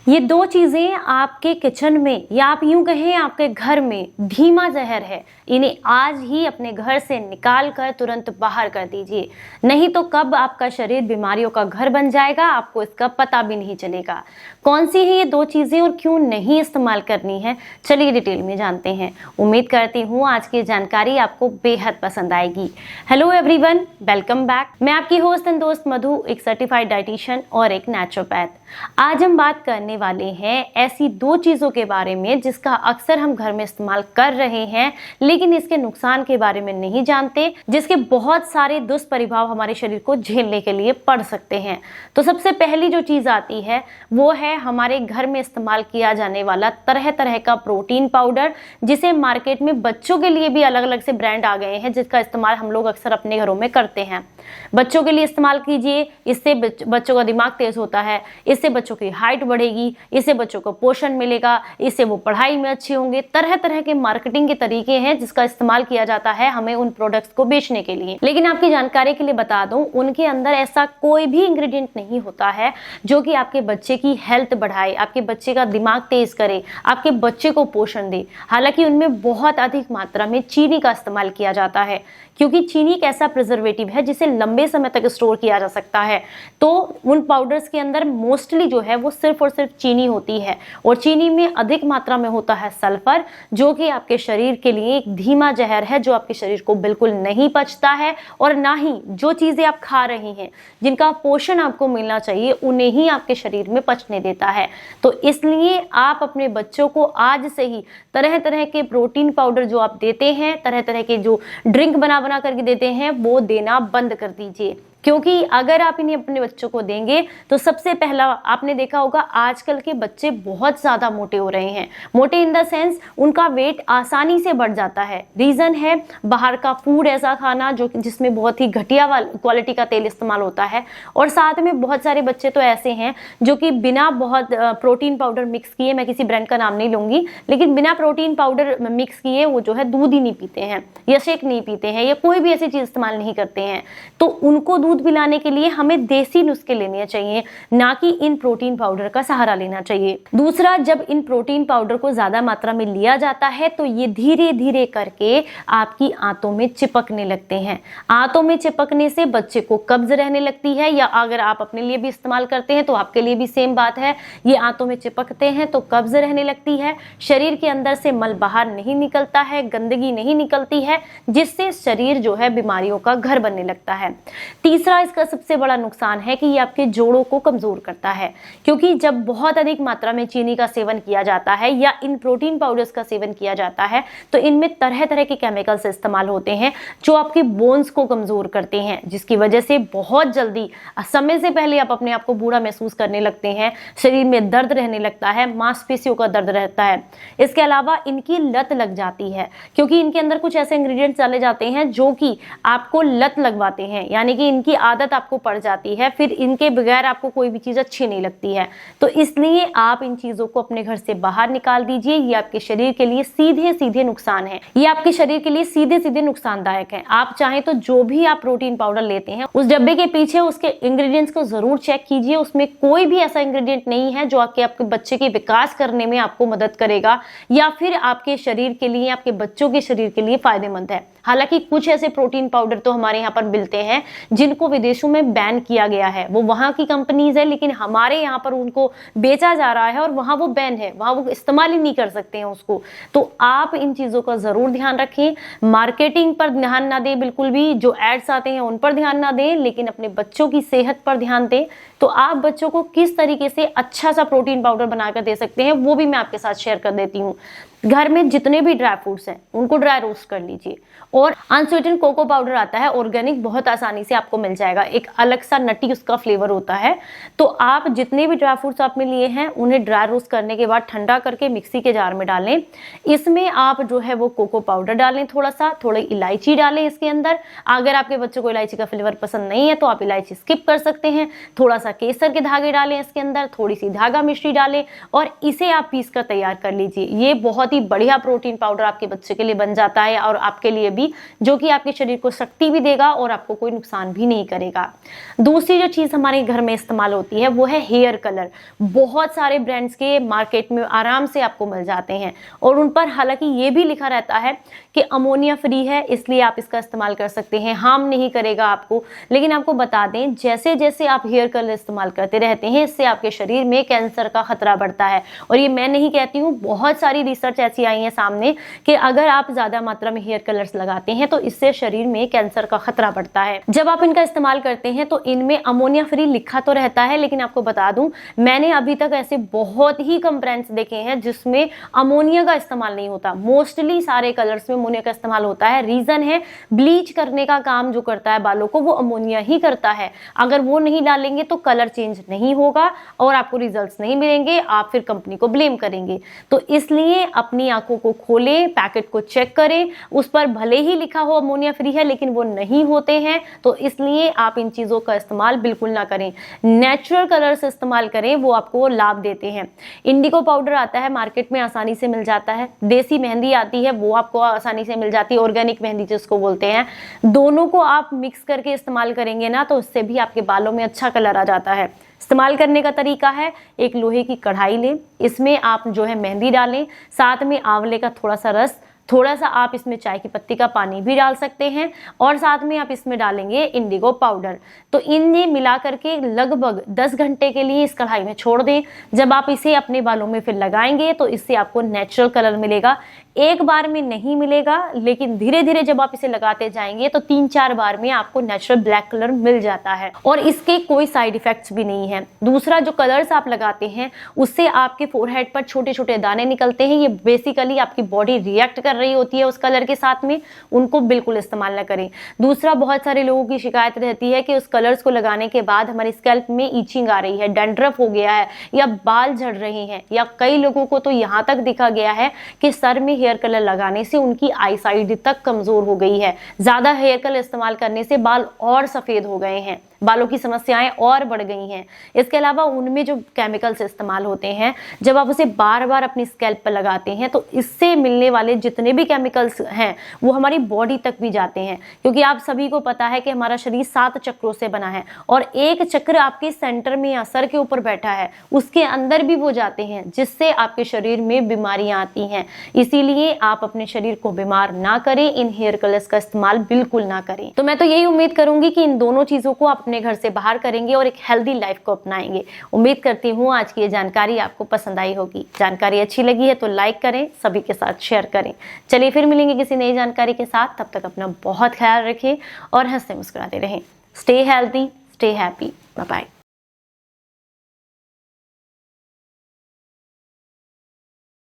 ये दो चीजें आपके किचन में या आप यूं कहें आपके घर में धीमा जहर है। इन्हें आज ही अपने घर से निकाल कर तुरंत बाहर कर दीजिए, नहीं तो कब आपका शरीर बीमारियों का घर बन जाएगा, आपको इसका पता भी नहीं चलेगा। कौन सी है ये दो चीजें और क्यों नहीं इस्तेमाल करनी है, चलिए डिटेल में जानते हैं। उम्मीद करती हूँ आज की जानकारी आपको बेहद पसंद आएगी। Hello everyone, welcome back. मैं आपकी होस्ट एंड दोस्त मधु, एक सर्टिफाइड डाइटिशियन और एक नेचुरोपैथ। आज हम बात करने वाले हैं ऐसी दो चीजों के बारे में जिसका अक्सर हम घर में इस्तेमाल कर रहे हैं लेकिन इसके नुकसान के बारे में नहीं जानते, जिसके बहुत सारे दुष्प्रभाव हमारे शरीर को झेलने के लिए पड़ सकते हैं। तो सबसे पहली जो चीज आती है वो है हमारे घर में इस्तेमाल किया जाने वाला तरह तरह का प्रोटीन पाउडर, जिसे मार्केट में बच्चों के लिए भी अलग अलग से ब्रांड आ गए हैं, जिसका इस्तेमाल हम लोग अक्सर अपने घरों में करते हैं। बच्चों के लिए इस्तेमाल कीजिए, इससे बच्चों का दिमाग तेज होता है, इससे बच्चों की हाइट बढ़ेगी, इससे बच्चों को पोषण मिलेगा, इससे वो पढ़ाई में अच्छे होंगे। तरह तरह के मार्केटिंग के तरीके हैं जिसका इस्तेमाल किया जाता है हमें उन प्रोडक्ट्स को बेचने के लिए। लेकिन आपकी जानकारी के लिए बता दूं, उनके अंदर ऐसा कोई भी इंग्रेडिएंट नहीं होता है जो कि आपके बच्चे की हेल्थ बढ़ाए, आपके बच्चे का दिमाग तेज करे, आपके बच्चे को पोषण दे। हालांकि उनमें बहुत अधिक मात्रा में चीनी का इस्तेमाल किया जाता है, क्योंकि चीनी एक ऐसा प्रिजर्वेटिव है जिसे लंबे समय तक स्टोर किया जा सकता है। तो उन पाउडर्स के अंदर मोस्टली जो है वो सिर्फ और सिर्फ चीनी होती है, और चीनी में अधिक मात्रा में होता है सल्फर, जो कि आपके शरीर के लिए एक धीमा जहर है, जो आपके शरीर को बिल्कुल नहीं पचता है, और ना ही जो चीजें आप खा रही हैं जिनका पोषण आपको मिलना चाहिए उन्हें ही आपके शरीर में पचने देता है। तो इसलिए आप अपने बच्चों को आज से ही तरह तरह के प्रोटीन पाउडर जो आप देते हैं, तरह तरह के जो ड्रिंक बना करके देते हैं, वो देना बंद कर दीजिए। क्योंकि अगर आप इन्हें अपने बच्चों को देंगे तो सबसे पहला आपने देखा होगा आजकल के बच्चे बहुत ज्यादा मोटे हो रहे हैं। मोटे इन द सेंस उनका वेट आसानी से बढ़ जाता है। रीजन है बाहर का फूड ऐसा खाना जो जिसमें बहुत ही घटिया क्वालिटी का तेल इस्तेमाल होता है, और साथ में बहुत सारे बच्चे तो ऐसे हैं जो कि बिना बहुत प्रोटीन पाउडर मिक्स किए, मैं किसी ब्रांड का नाम नहीं लूंगी, लेकिन बिना प्रोटीन पाउडर मिक्स किए वो जो है दूध ही नहीं पीते हैं या शेक नहीं पीते हैं या कोई भी ऐसी चीज इस्तेमाल नहीं करते हैं। तो उनको दूध पिलाने के लिए हमें देसी नुस्खे लेने चाहिए, ना कि इन प्रोटीन पाउडर का सहारा लेना चाहिए। दूसरा, जब इन प्रोटीन पाउडर को ज्यादा मात्रा में लिया जाता है तो ये धीरे धीरे करके आपकी आंतों में चिपकने लगते हैं। आंतों में चिपकने से बच्चे को कब्ज रहने लगती है, या अगर आप अपने लिए भी इस्तेमाल करते हैं तो आपके लिए भी सेम बात है। ये आंतों में चिपकते हैं तो कब्ज रहने लगती है, शरीर के अंदर से मल बाहर नहीं निकलता है, गंदगी नहीं निकलती है, जिससे शरीर जो है बीमारियों का घर बनने लगता है। तीसरा, इसका सबसे बड़ा नुकसान है कि ये आपके जोड़ों को कमजोर करता है, क्योंकि जब बहुत अधिक मात्रा में चीनी का सेवन किया जाता है या इन प्रोटीन पाउडर्स का सेवन किया जाता है तो इनमें तरह तरह के केमिकल्स इस्तेमाल होते हैं जो आपके बोन्स को कमजोर करते हैं, जिसकी वजह से बहुत जल्दी समय से पहले आप अपने आप को बूढ़ा महसूस करने लगते हैं, शरीर में दर्द रहने लगता है, मांसपेशियों का दर्द रहता है। इसके अलावा इनकी लत लग जाती है, क्योंकि इनके अंदर कुछ ऐसे इंग्रेडिएंट्स डाले जाते हैं जो कि आपको लत लगवाते हैं, यानी कि इनकी आदत आपको पड़ जाती है, फिर इनके बगैर आपको कोई भी चीज अच्छी नहीं लगती है। तो इसलिए आप इन चीजों को अपने घर से बाहर निकाल दीजिए। ये आपके शरीर के लिए सीधे सीधे नुकसान है, ये आपके शरीर के लिए सीधे सीधे नुकसानदायक है। आप चाहें तो जो भी आप प्रोटीन पाउडर लेते हैं उस डब्बे के पीछे उसके इंग्रेडिएंट्स को जरूर चेक कीजिए। उसमें कोई भी ऐसा इंग्रेडिएंट नहीं है जो आपके बच्चे के विकास करने में आपको मदद करेगा या फिर आपके शरीर के लिए, आपके बच्चों के शरीर के लिए फायदेमंद है। हालांकि कुछ ऐसे प्रोटीन पाउडर तो हमारे यहाँ पर मिलते हैं जिनको विदेशों में बैन किया गया है, वो वहां की कंपनीज है, लेकिन हमारे यहाँ पर उनको बेचा जा रहा है और वहां वो बैन है, वहां वो इस्तेमाल ही नहीं कर सकते हैं उसको। तो आप इन चीजों का जरूर ध्यान रखें, मार्केटिंग पर ध्यान ना दें, बिल्कुल भी जो एड्स आते हैं उन पर ध्यान ना दें, लेकिन अपने बच्चों की सेहत पर ध्यान दें। तो आप बच्चों को किस तरीके से अच्छा सा प्रोटीन पाउडर बनाकर दे सकते हैं वो भी मैं आपके साथ शेयर कर देती हूँ। घर में जितने भी ड्राई फ्रूट्स हैं उनको ड्राई रोस्ट कर लीजिए, और अनस्वीटेंड कोको पाउडर आता है ऑर्गेनिक, बहुत आसानी से आपको मिल जाएगा, एक अलग सा नटी उसका फ्लेवर होता है। तो आप जितने भी ड्राई फ्रूट्स आपने लिए हैं उन्हें ड्राई रोस्ट करने के बाद ठंडा करके मिक्सी के जार में डालें। इसमें आप जो है वो कोको पाउडर डालें, थोड़ी इलायची डालें इसके अंदर। अगर आपके बच्चों को इलायची का फ्लेवर पसंद नहीं है तो आप इलायची स्किप कर सकते हैं। थोड़ा सा केसर के धागे डालें इसके अंदर, थोड़ी सी धागा मिश्री डालें, और इसे आप पीस कर तैयार कर लीजिए। ये बहुत ही बढ़िया प्रोटीन पाउडर आपके बच्चे के लिए बन जाता है और आपके लिए भी, जो कि आपके शरीर को शक्ति भी देगा और आपको कोई नुकसान भी नहीं करेगा। दूसरी जो चीज़ हमारे घर में इस्तेमाल होती है वो है हेयर कलर। बहुत सारे ब्रांड्स के मार्केट में आराम से आपको मिल जाते हैं और उन पर हालांकि ये भी लिखा रहता है कि अमोनिया फ्री है, इसलिए आप इसका इस्तेमाल कर सकते हैं, हार्म नहीं करेगा आपको। लेकिन आपको बता दें, जैसे जैसे आप हेयर कलर इस्तेमाल करते रहते हैं, इससे आपके शरीर में कैंसर का खतरा बढ़ता है। और ये मैं नहीं कहती हूँ, बहुत सारी रिसर्च ऐसी आई है सामने कि अगर आप ज्यादा मात्रा में हेयर कलर्स लगाते हैं तो इससे शरीर में कैंसर का खतरा बढ़ता है। जब आप इनका इस्तेमाल करते हैं तो इनमें अमोनिया फ्री लिखा तो रहता है, लेकिन आपको बता दूं, मैंने अभी तक ऐसे बहुत ही कम ब्रांड्स देखे हैं जिसमें अमोनिया का इस्तेमाल नहीं होता। मोस्टली सारे कलर्स में अमोनिया का इस्तेमाल होता है। रीजन है, ब्लीच करने का काम जो करता है बालों को वो अमोनिया ही करता है। अगर वो नहीं डालेंगे तो कलर चेंज नहीं होगा और आपको रिजल्ट्स नहीं मिलेंगे, आप फिर कंपनी को ब्लेम करेंगे। तो इसलिए अपनी आंखों को खोलें, पैकेट को चेक करें, उस पर भले ही लिखा हो अमोनिया फ्री है लेकिन वो नहीं होते हैं, तो इसलिए आप इन चीजों का इस्तेमाल बिल्कुल ना करें। नेचुरल कलर्स इस्तेमाल करें, वो आपको लाभ देते हैं। इंडिगो पाउडर आता है मार्केट में, आसानी से मिल जाता है। देसी मेहंदी आती है, वो आपको आसानी से मिल जाती है, ऑर्गेनिक मेहंदी जिसको बोलते हैं। दोनों को आप मिक्स करके इस्तेमाल करेंगे ना तो उससे भी आपके बालों में अच्छा कलर आ जाता है। इस्तेमाल करने का तरीका है, एक लोहे की कढ़ाई लें, इसमें आप जो है मेहंदी डालें, साथ में आंवले का थोड़ा सा रस, थोड़ा सा आप इसमें चाय की पत्ती का पानी भी डाल सकते हैं और साथ में आप इसमें डालेंगे इंडिगो पाउडर। तो इन्हें मिला करके लगभग 10 घंटे के लिए इस कढ़ाई में छोड़ दें। जब आप इसे अपने बालों में फिर लगाएंगे तो इससे आपको नेचुरल कलर मिलेगा। एक बार में नहीं मिलेगा, लेकिन धीरे धीरे जब आप इसे लगाते जाएंगे तो 3-4 बार में आपको नेचुरल ब्लैक कलर मिल जाता है और इसके कोई साइड इफेक्ट्स भी नहीं है। दूसरा, जो कलर्स आप लगाते हैं उससे आपके फोरहेड पर छोटे छोटे दाने निकलते हैं, ये बेसिकली आपकी बॉडी रिएक्ट कर रही होती है उस कलर के साथ में, उनको बिल्कुल इस्तेमाल ना करें। दूसरा, बहुत सारे लोगों की शिकायत रहती है कि उस कलर्स को लगाने के बाद हमारी स्कैल्प में ईचिंग आ रही है, डैंड्रफ हो गया है या बाल झड़ रहे हैं, या कई लोगों को तो यहाँ तक दिखा गया है कि सर में हेयर कलर लगाने से उनकी आई साइड तक कमजोर हो गई है। ज्यादा हेयर कलर इस्तेमाल करने से बाल और सफेद हो गए हैं, बालों की समस्याएं और बढ़ गई हैं। इसके अलावा उनमें जो केमिकल्स इस्तेमाल होते हैं, जब आप उसे बार बार अपनी स्कैल्प पर लगाते हैं तो इससे मिलने वाले जितने भी केमिकल्स हैं वो हमारी बॉडी तक भी जाते हैं। क्योंकि आप सभी को पता है कि हमारा शरीर 7 चक्रों से बना है और एक चक्र आपके सेंटर में या सर के ऊपर बैठा है, उसके अंदर भी वो जाते हैं, जिससे आपके शरीर में बीमारियां आती हैं। इसीलिए आप अपने शरीर को बीमार ना करें, इन हेयर कलर्स का इस्तेमाल बिल्कुल ना करें। तो मैं तो यही उम्मीद करूंगी कि इन दोनों चीजों को आप अपने घर से बाहर करेंगे और एक हेल्दी लाइफ को अपनाएंगे। उम्मीद करती हूँ आज की ये जानकारी आपको पसंद आई होगी। जानकारी अच्छी लगी है तो लाइक करें, सभी के साथ शेयर करें। चलिए फिर मिलेंगे किसी नई जानकारी के साथ, तब तक अपना बहुत ख्याल रखें और हंसते मुस्कुराते रहें। Stay healthy, stay happy, bye bye.